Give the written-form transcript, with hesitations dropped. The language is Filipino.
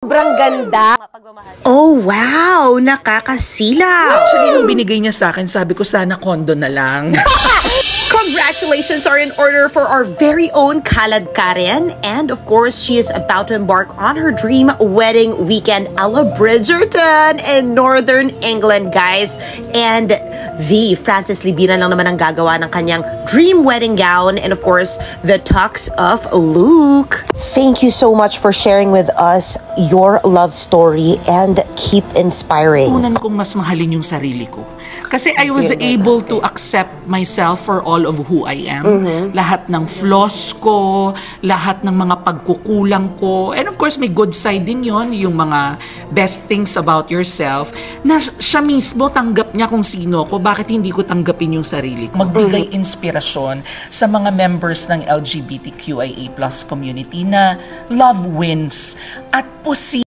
Sobrang ganda. Oh, wow! Nakakasilaw! Actually, nung binigay niya sa akin, sabi ko sana kondo na lang. Congratulations are in order for our very own Khaled Karen. And of course, she is about to embark on her dream wedding weekend a la Bridgerton in Northern England, guys. And the Frances Libina lang naman ang gagawa ng kanyang dream wedding gown. And of course, the tux of Luke. Thank you so much for sharing with us your love story and keep inspiring. Unan kong mas mahalin yung sarili ko. Kasi I was able to accept myself for all of who I am. Lahat ng flaws ko, lahat ng mga pagkukulang ko. And of course, may good side din yon, yung mga best things about yourself, na siya mismo tanggap niya kung sino ko, bakit hindi ko tanggapin yung sarili ko. Magbigay inspirasyon sa mga members ng LGBTQIA+ community na love wins at